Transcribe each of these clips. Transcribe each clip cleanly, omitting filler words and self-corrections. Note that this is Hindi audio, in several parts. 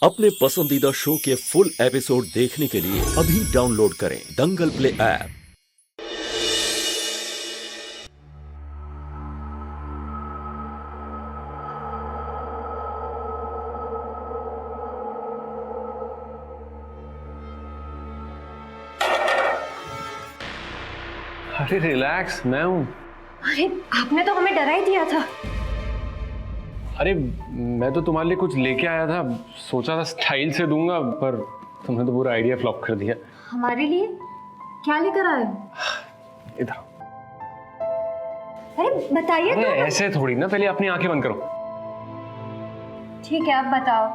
अपने पसंदीदा शो के फुल एपिसोड देखने के लिए अभी डाउनलोड करें दंगल प्ले ऐप। अरे रिलैक्स, मैं हूँ। अरे आपने तो हमें डरा ही दिया था। अरे मैं तो तुम्हारे लिए कुछ लेके आया था, सोचा था स्टाइल से दूंगा, पर तुमने तो पूरा आइडिया फ्लॉप कर दिया। हमारे लिए क्या लेकर आए? इधर। अरे बताइए तो। ऐसे थोड़ी ना, पहले अपनी आंखें बंद करो। ठीक है, अब बताओ।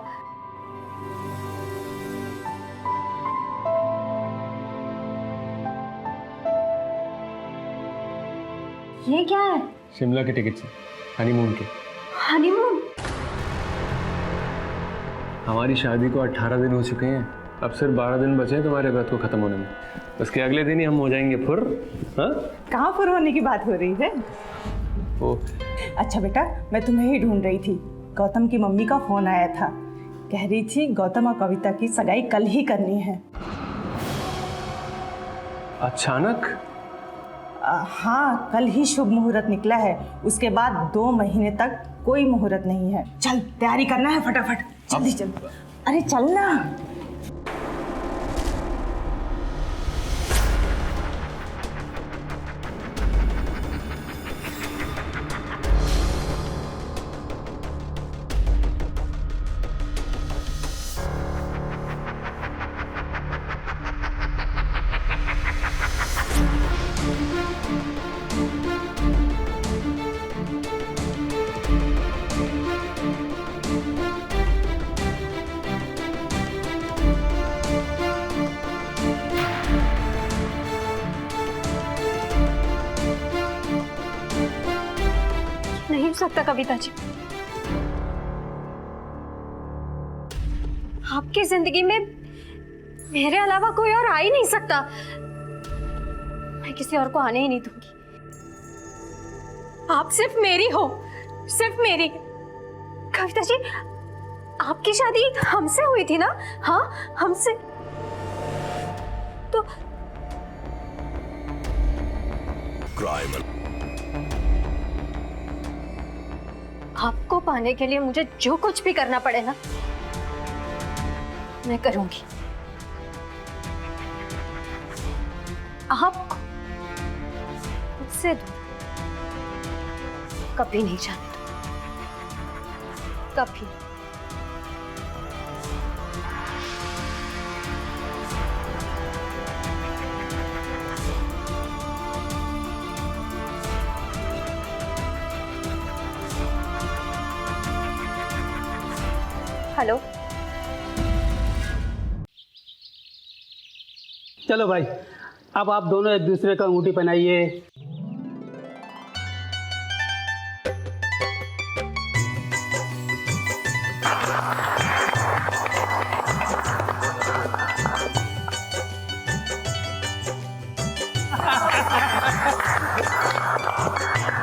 ये क्या है? शिमला के टिकट से हनीमून के। हनीमून? हमारी शादी को 18 दिन हो चुके हैं, अब सिर्फ 12 दिन बचे हैं तुम्हारे व्रत को खत्म होने में। उसके अगले दिन ही हम हो जाएंगे फुर। हाँ, कहाँ फुर होने की बात हो रही है? ओ अच्छा बेटा, मैं तुम्हें ही ढूंढ रही थी। गौतम की मम्मी का फोन आया था, कह रही थी गौतम और कविता की सगाई कल ही करनी है। अचानक? हाँ, कल ही शुभ मुहूर्त निकला है, उसके बाद 2 महीने तक कोई मुहूर्त नहीं है। चल तैयारी करना है फटाफट, जल्दी चल। अरे चल ना। नहीं हो सकता कविता जी, आपकी जिंदगी में मेरे अलावा कोई और आ ही नहीं सकता। मैं किसी और को आने ही नहीं दूंगी। आप सिर्फ मेरी हो, सिर्फ मेरी। कविता जी, आपकी शादी हमसे हुई थी ना? हाँ, हमसे। तो आपको पाने के लिए मुझे जो कुछ भी करना पड़े ना, मैं करूंगी। आपको मुझसे दूर कभी नहीं जाने दूंगी, कभी। हेलो। चलो भाई, अब आप दोनों एक दूसरे को अंगूठी पहनाइए।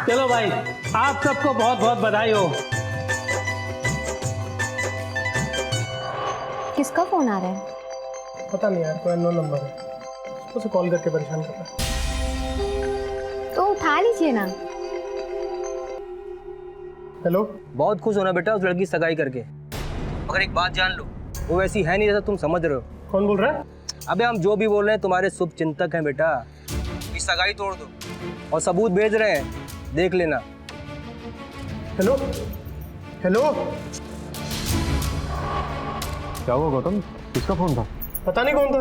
चलो भाई, आप सबको बहुत बहुत बधाई हो। किसका फोन आ रहा है? पता नहीं यार, कोई अननोन नंबर है, उसे कॉल करके परेशान कर रहा है। तो उठा लीजिए ना। हेलो। बहुत खुश होना बेटा उस लड़की की सगाई करके, मगर एक बात जान लो, वो वैसी है नहीं जैसा तुम समझ रहे हो। कौन बोल रहा है? अबे हम जो भी बोल रहे हैं तुम्हारे शुभ चिंतक हैं बेटा। इस सगाई तोड़ दो और सबूत भेज रहे हैं, देख लेना। Hello hello. क्या हुआ गौतम, किसका फोन था? पता नहीं कौन था।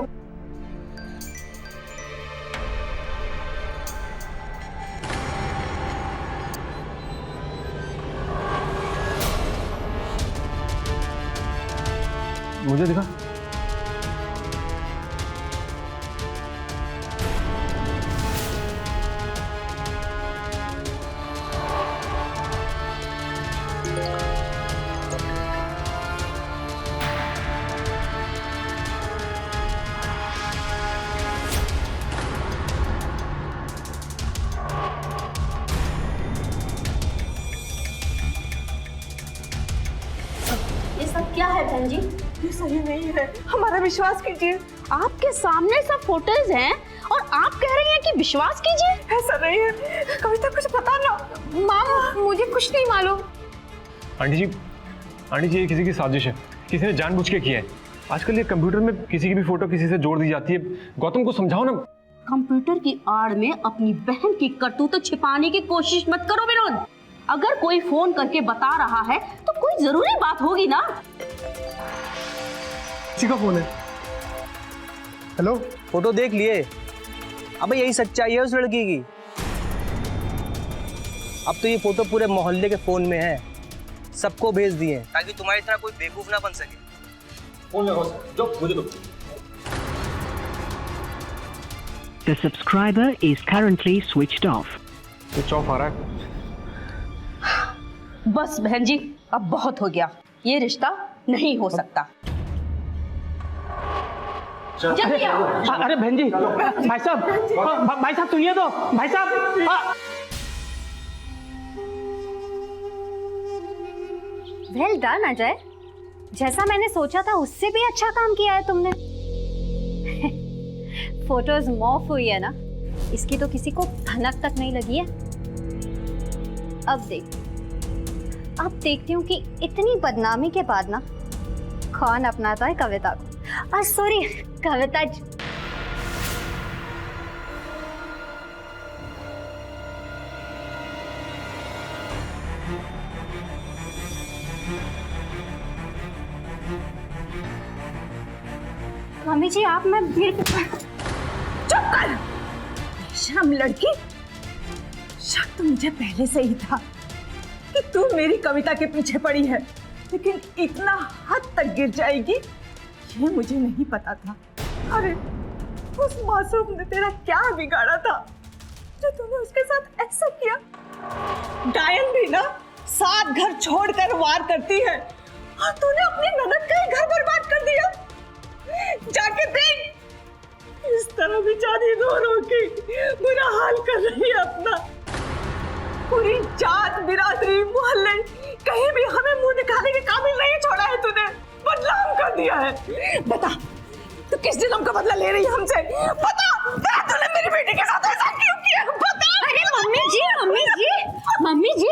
मुझे दिखा। क्या है बहन जी? ये सही नहीं है, हमारा विश्वास कीजिए। आपके सामने सब फोटोज हैं और आप कह रही हैं कि विश्वास कीजिए। ऐसा नहीं है, कविता कुछ पता ना। माम मुझे कुछ नहीं मालूम। आंटी जी ये किसी की साजिश है, किसी ने जानबूझ के किया है। आजकल ये कंप्यूटर में किसी की भी फोटो किसी से जोड़ दी जाती है। गौतम को समझाओ ना। कंप्यूटर की आड़ में अपनी बहन की करतूत छिपाने की कोशिश मत करो विनोद। अगर कोई फोन करके बता रहा है तो कोई जरूरी बात होगी ना। किसी का फोन है? हेलो, फोटो देख लिए? अबे यही सच्चाई है उस लड़की की। अब तो ये फोटो पूरे मोहल्ले के फोन में है, सबको भेज दिए ताकि तुम्हारी तरह कोई बेवकूफ ना बन सके। फोन लगाओ, दो मुझे दो। The subscriber is currently switched off. Switch off आ रहा है। बस बहन जी, अब बहुत हो गया, ये रिश्ता नहीं हो सकता। जल्दी आओ। अरे बहन जी, भाई साहब सुनिए तो, भाई साहब। वेल डन अजय, जैसा मैंने सोचा था उससे भी अच्छा काम किया है तुमने। फोटोज मॉफ हुई है ना, इसकी तो किसी को भनक तक नहीं लगी है। अब देखती हूँ कि इतनी बदनामी के बाद ना कौन अपनाता है कविता को। सॉरी कविता जी। मम्मी जी आप मैं फिर चुप कर, शर्म लड़की। शक तो मुझे पहले से ही था कि तू मेरी कविता के पीछे पड़ी है, लेकिन इतना हद तक गिर जाएगी ये मुझे नहीं पता था। अरे उस मासूम ने तेरा क्या बिगाड़ा था जो तूने उसके साथ ऐसा किया? डायन भी ना 7 घर छोड़कर वार करती है और तूने अपनी ननद का ही घर बर्बाद कर दिया। जाके देख, इस तरह बेचारी रो रो के बुरा हाल कर रही है अपना। पूरी जात बिरादरी मोहल्ले कहीं भी हमें मुंह दिखाने के काबिल नहीं छोड़ा है तूने, बदनाम कर दिया है। बता तू किस जुल्म का बदला ले रही है हमसे? बता तूने मेरी बेटी के साथ ऐसा क्यों किया? बता। अरे मम्मी जी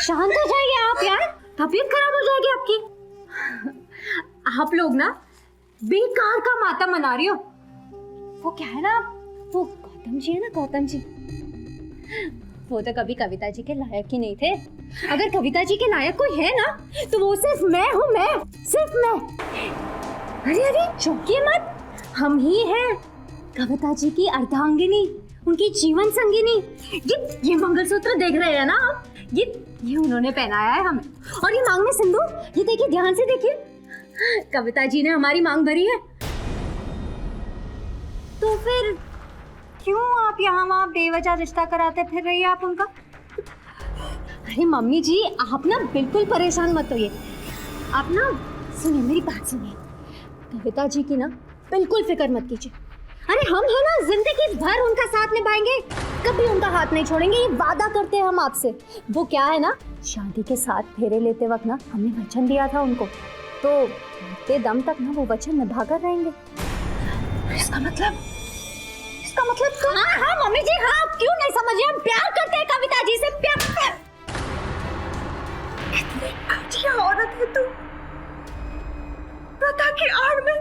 शांत हो जाइए आप यार, तबीयत खराब हो जाएगी आपकी। आप लोग ना बेकार का माता मना रही हो। वो क्या है ना, वो गौतम जी है ना, गौतम जी वो तो कभी कविता जी के लायक ही नहीं थे। अगर कविता जी के लायक कोई है ना तो वो सिर्फ मैं हूँ, सिर्फ मैं। अरे चौंकिए मत, हम ही हैं कविता जी की अर्धांगिनी, उनकी जीवन संगिनी। ये मंगलसूत्र देख रहे हैं ना आप, ये उन्होंने पहनाया है हमें। और ये मांग में सिंदूर, ये देखिए ध्यान से देखिए, कविता जी ने हमारी मांग भरी है। तो फिर क्यों आप यहाँ वहाँ बेवजह रिश्ता कराते फिर रही है आप उनका? अरे मम्मी जी आप ना बिल्कुल परेशान मत होइए। आप ना सुनिए, मेरी बात सुनिए। कविता जी की ना बिल्कुल फिक्र मत कीजिए। अरे हम है ना जिंदगी भर उनका साथ निभाएंगे, कभी उनका हाथ नहीं छोड़ेंगे, ये वादा करते हैं हम आपसे। वो क्या है ना, शादी के साथ फेरे लेते वक्त ना हमने वचन दिया था उनको, तो मरते दम तक ना वो वचन निभा कर रहेंगे। इसका मतलब हाँ मम्मी जी, हाँ क्यों नहीं समझिए, हम प्यार करते हैं कविता जी से, प्यार। कितनी घटिया औरत है तू। प्रथा की आड़ में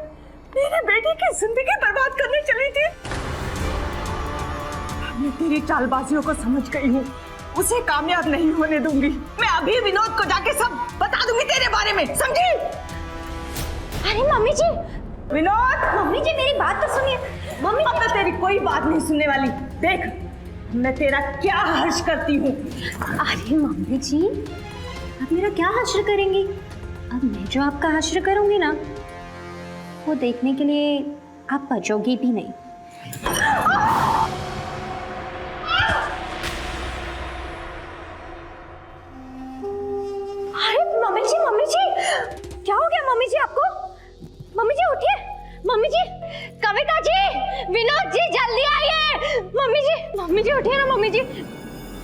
मेरे बेटे की जिंदगी बर्बाद करने चली थी। मैं तेरी चालबाजियों को समझ गई हूँ, उसे कामयाब नहीं होने दूंगी। मैं अभी विनोद को जाके सब बता दूंगी तेरे बारे में, समझी? अरे मम्मी जी, विनोद। मम्मी जी मेरी बात तो सुनिए। मम्मी अब मैं तेरी कोई बात नहीं सुनने वाली। देख मैं तेरा क्या हर्ष करती हूँ। अरे मम्मी जी आप मेरा क्या हश्र करेंगी? अब मैं जो आपका हश्र करूंगी ना वो देखने के लिए आप बचोगी भी नहीं। अरे मम्मी जी क्या हो गया मम्मी जी आपको? मम्मी जी उठिए, मम्मी जी, कविता जी, विनोद जी जल्दी आइए। मम्मी जी उठिए ना मम्मी जी।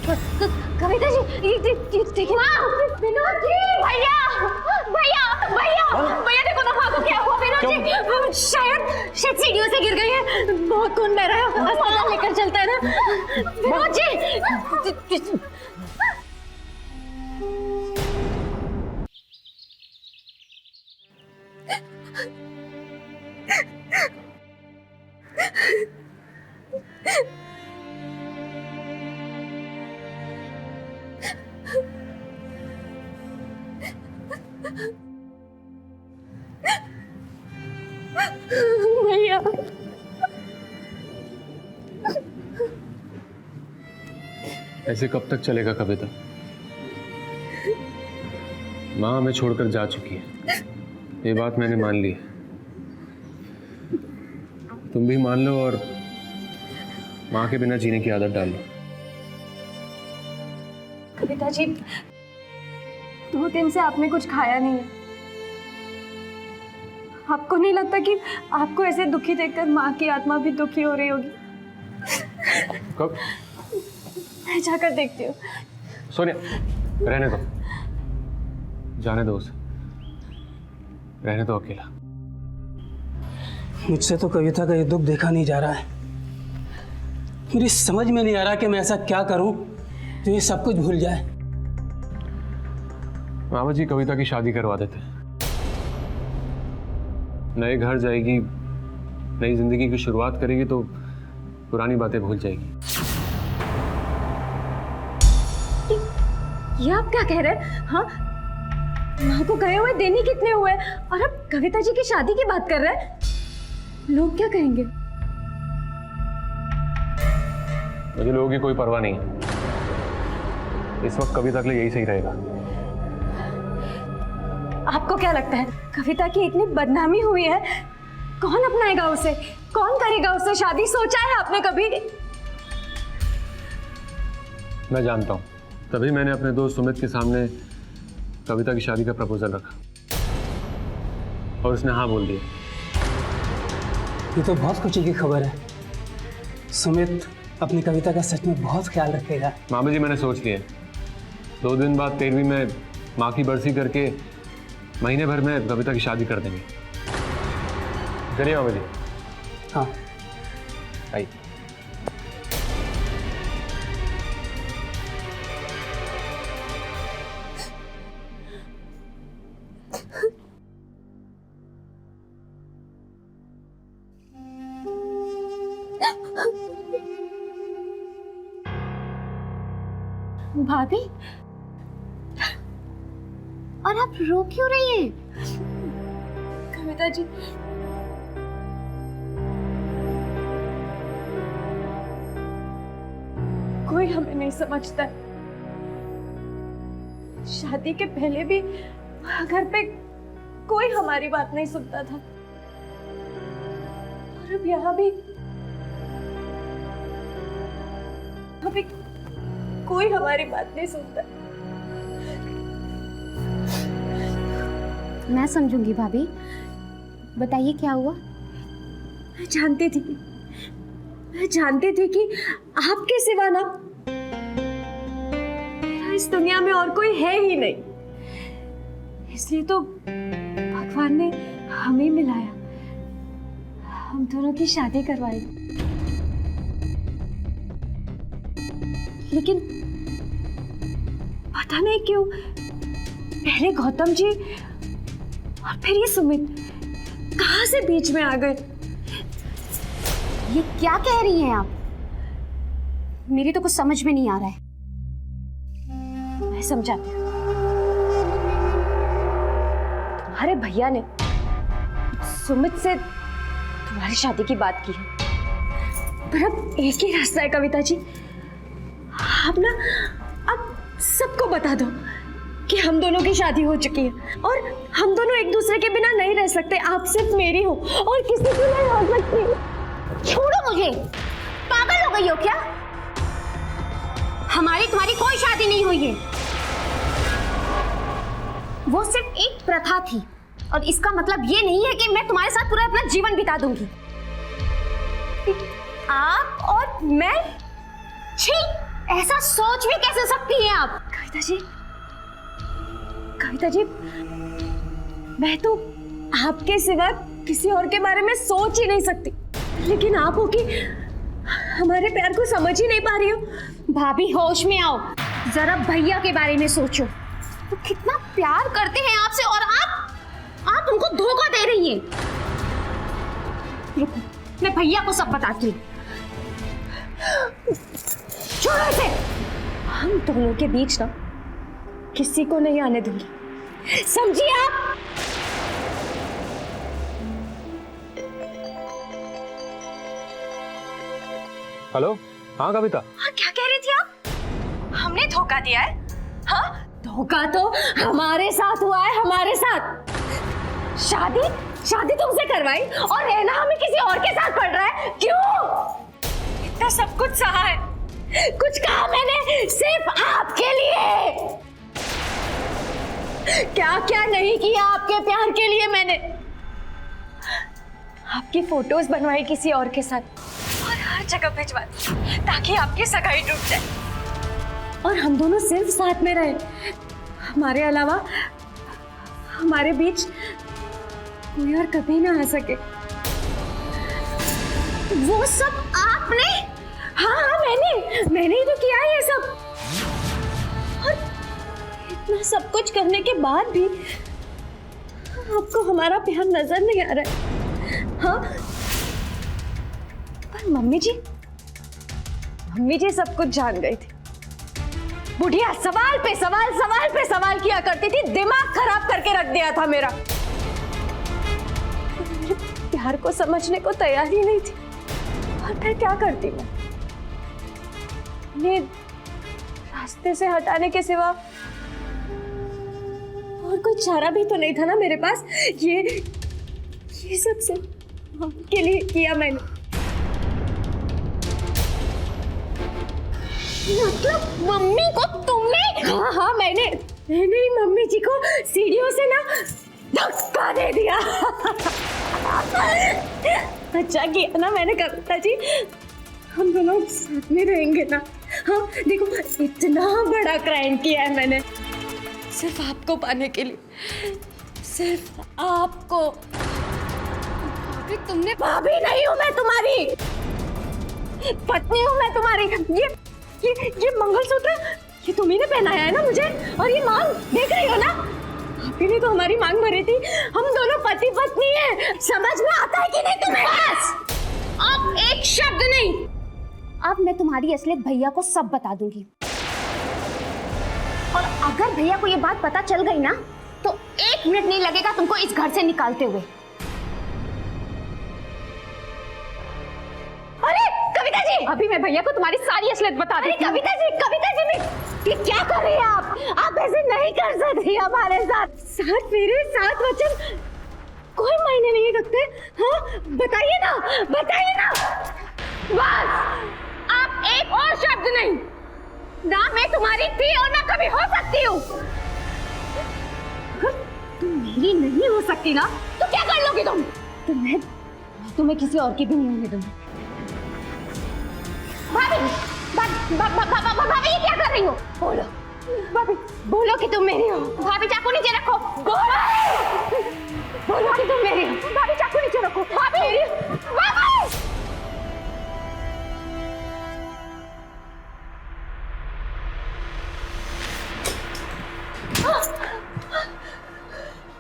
कविता जी ये देखिए, विनोद जी, भैया देखो ना, भागो, क्या हुआ जी, शायद सीढ़ियों से गिर गई है, बहुत खून बह रहा है, अस्पताल लेकर चलते हैं ना विनोद जी। भैया ऐसे कब तक चलेगा कविता? माँ हमें छोड़कर जा चुकी है, ये बात मैंने मान ली है। तुम भी मान लो और माँ के बिना जीने की आदत डाल लो। कविता जी, 2 दिन से आपने कुछ खाया नहीं है। आपको नहीं लगता कि आपको ऐसे दुखी देखकर माँ की आत्मा भी दुखी हो रही होगी? कब? मैं जाकर देखती हूँ। सोनिया, रहने दो, जाने दो उसे, रहने दो अकेला। मुझसे तो कविता का ये दुख देखा नहीं जा रहा है। मेरी समझ में नहीं आ रहा कि मैं ऐसा क्या करूं तो ये सब कुछ भूल जाए। मामा जी, कविता की शादी करवा देते हैं। नए घर जाएगी, नई जिंदगी की शुरुआत करेगी तो पुरानी बातें भूल जाएगी। ये आप क्या कह रहे हैं? हाँ, माँ को गए हुए दिन ही कितने हुए और अब कविता जी की शादी की बात कर रहे हैं? लोग क्या कहेंगे? मुझे लोगों की कोई परवाह नहीं है। इस वक्त कविता के लिए यही सही रहेगा। आपको क्या लगता है कविता की इतनी बदनामी हुई है, कौन अपनाएगा उसे? कौन करेगा उससे शादी? सोचा है आपने कभी? मैं जानता हूँ, तभी मैंने अपने दोस्त सुमित के सामने कविता की शादी का प्रपोजल रखा और उसने हाँ बोल दिया। ये तो बहुत खुशी की खबर है। सुमित अपनी कविता का सच में बहुत ख्याल रखेगा। मामा जी, मैंने सोच लिया, 2 दिन बाद 13वीं में माँ की बरसी करके महीने भर में कविता की शादी कर देंगे। चलिए मामा जी। हाँ, आइए। भाभी, और आप रो क्यों रही हैं? कविता जी, कोई हमें नहीं समझता। शादी के पहले भी घर पे कोई हमारी बात नहीं सुनता था और अब यहाँ भी कोई हमारी बात नहीं सुनता। मैं समझूंगी भाभी, बताइए क्या हुआ? मैं जानती थी कि आपके सिवा ना मेरा इस दुनिया में और कोई है ही नहीं, इसलिए तो भगवान ने हमें मिलाया, हम दोनों की शादी करवाई। लेकिन पता नहीं क्यों पहले गौतम जी और फिर ये सुमित कहां से बीच में आ गए। ये क्या कह रही हैं आप? मेरी तो कुछ समझ में नहीं आ रहा है। मैं समझाती हूँ। तुम्हारे भैया ने सुमित से तुम्हारी शादी की बात की है, पर अब एक ही रास्ता है कविता जी, आप ना अब सबको बता दो कि हम दोनों की शादी हो चुकी है और हम दोनों एक दूसरे के बिना नहीं रह सकते। आप सिर्फ मेरी हो और किसी की नहीं हो सकती। छोड़ो मुझे, पागल हो गई हो क्या? हमारी तुम्हारी कोई शादी नहीं हुई है। वो सिर्फ एक प्रथा थी और इसका मतलब ये नहीं है कि मैं तुम्हारे साथ पूरा अपना जीवन बिता दूंगी। आप और मैं? छी, ऐसा सोच भी कैसे सकती हैं आप? कविता जी, मैं तो आपके सिवा किसी और के बारे में सोच ही नहीं सकती, लेकिन आप हो कि हमारे प्यार को समझ ही नहीं पा रही हो। भाभी होश में आओ, जरा भैया के बारे में सोचो। वो कितना प्यार करते हैं आपसे और आप उनको धोखा दे रही हैं। रुको, मैं भैया को सब बताती हूँ। छोड़ो इसे। हम दोनों के बीच ना किसी को नहीं आने दूंगी, समझिए आप? हेलो, हाँ कविता। हाँ, क्या कह रही थी आप? हमने धोखा दिया है? हाँ, धोखा तो हमारे साथ हुआ है, हमारे साथ। शादी तुमसे करवाई और रहना हमें किसी और के साथ पड़ रहा है, क्यों? इतना सब कुछ सहा है, कुछ कहा मैंने सिर्फ आपके लिए। क्या क्या नहीं किया आपके प्यार के लिए मैंने। आपकी फोटोज बनवाई किसी और के साथ और हर जगह भिजवा दी ताकि आपकी सगाई टूट जाए और हम दोनों सिर्फ साथ में रहे। हमारे अलावा हमारे बीच कोई और कभी ना आ सके। वो सब आपने? हाँ, मैंने ही तो किया है ये सब। और इतना सब कुछ करने के बाद भी आपको हमारा प्यार नजर नहीं आ रहा है। हाँ, पर मम्मी जी सब कुछ जान गई थी। बुढ़िया सवाल पे सवाल किया करती थी, दिमाग खराब करके रख दिया था मेरा। मेरे प्यार को समझने को तैयार ही नहीं थी। और मैं क्या करती मैं? ये रास्ते से हटाने के सिवा और कोई चारा भी तो नहीं था ना मेरे पास। ये सब सिर्फ आपके लिए किया मैंने। मतलब मम्मी को तुमने? हाँ, मैंने ही मम्मी जी को सीढ़ियों से ना धक्का दे दिया। अच्छा किया ना मैंने कविता जी। हम दोनों साथ में रहेंगे ना। हाँ देखो, इतना बड़ा क्राइम किया है मैंने सिर्फ आपको पाने के लिए, सिर्फ आपको। तुमने भाभी नहीं हूं मैं तुम्हारी, पत्नी हूं मैं तुम्हारी। ये मंगलसूत्र ये तुम्ही ने पहनाया है ना मुझे, और ये मांग देख रही हो ना, आप ही ने तो हमारी मांग भरी थी। हम दोनों पति पत्नी हैं, समझ में आता है कि नहीं तुम्हें? बस, अब एक शब्द नहीं। अब मैं तुम्हारी असलियत भैया को सब बता दूंगी, और अगर भैया को ये बात पता चल गई ना तो 1 मिनट नहीं लगेगा तुमको इस घर से निकालते हुए। अरे कविता जी, अभी मैं भैया को तुम्हारी सारी असलियत बता दूंगी। कविता जी ये क्या कर रही हैं आप ऐसे नहीं कर सकती हमारे साथ। 7 फेरे 7 वचन कोई मायने नहीं रखते। हाँ बताइए ना। बस, अब एक और शब्द नहीं। ना मैं तुम्हारी थी और ना कभी हो सकती हूँ। अगर तुम मेरी नहीं हो सकती ना तो क्या कर लोगी तुम? तो मैं तुम्हें किसी और की भी नहीं होने दूंगी। भाभी ये क्या कर रही हो? बोलो भाभी, बोलो कि तुम मेरी हो। भाभी चाकू नीचे रखो। बोलो कि तुम मेरी हो। भाभी चाकू नीचे रखो। भाभी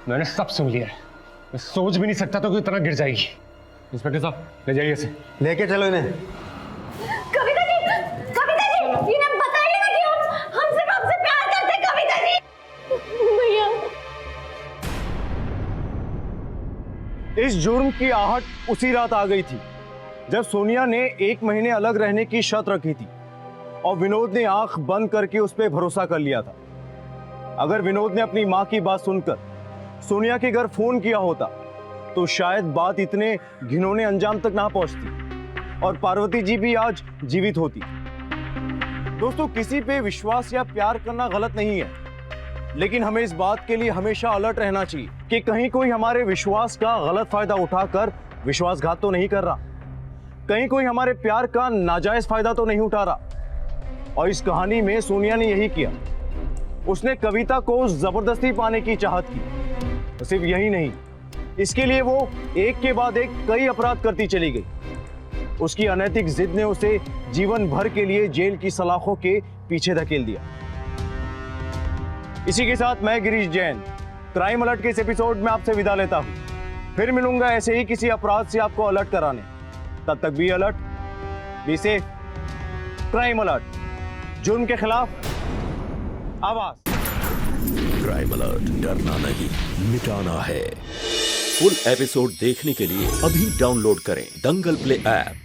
मैंने सब सुन लिया है। मैं सोच भी नहीं सकता तो कि इतना गिर जाएगी। इंस्पेक्टर साहब ले जाइए इसे। लेके चलो इन्हें। कविता जी इन्हें बताइए ना कि हम सिर्फ आपसे प्यार करते हैं। कविता जी भैया, इस जुर्म की आहट उसी रात आ गई थी जब सोनिया ने 1 महीने अलग रहने की शर्त रखी थी और विनोद ने आंख बंद करके उस पर भरोसा कर लिया था। अगर विनोद ने अपनी मां की बात सुनकर सोनिया के घर फोन किया होता तो शायद बात इतने घिनौने अंजाम तक ना पहुंचती और पार्वती जी भी आज जीवित होती। दोस्तों, किसी पे विश्वास या प्यार करना गलत नहीं है, लेकिन हमें इस बात के लिए हमेशा अलर्ट रहना चाहिए कि कहीं कोई हमारे विश्वास का गलत फायदा उठाकर विश्वासघात तो नहीं कर रहा, कहीं कोई हमारे प्यार का नाजायज फायदा तो नहीं उठा रहा। और इस कहानी में सोनिया ने यही किया। उसने कविता को जबरदस्ती पाने की चाहत की। तो सिर्फ यही नहीं, इसके लिए वो एक के बाद एक कई अपराध करती चली गई। उसकी अनैतिक जिद ने उसे जीवन भर के लिए जेल की सलाखों के पीछे धकेल दिया। इसी के साथ मैं गिरीश जैन क्राइम अलर्ट के इस एपिसोड में आपसे विदा लेता हूं। फिर मिलूंगा ऐसे ही किसी अपराध से आपको अलर्ट कराने। तब तक be alert, be safe. Crime alert, जुर्म के खिलाफ आवाज। क्राइम अलर्ट, डरना नहीं मिटाना है। फुल एपिसोड देखने के लिए अभी डाउनलोड करें दंगल प्ले ऐप।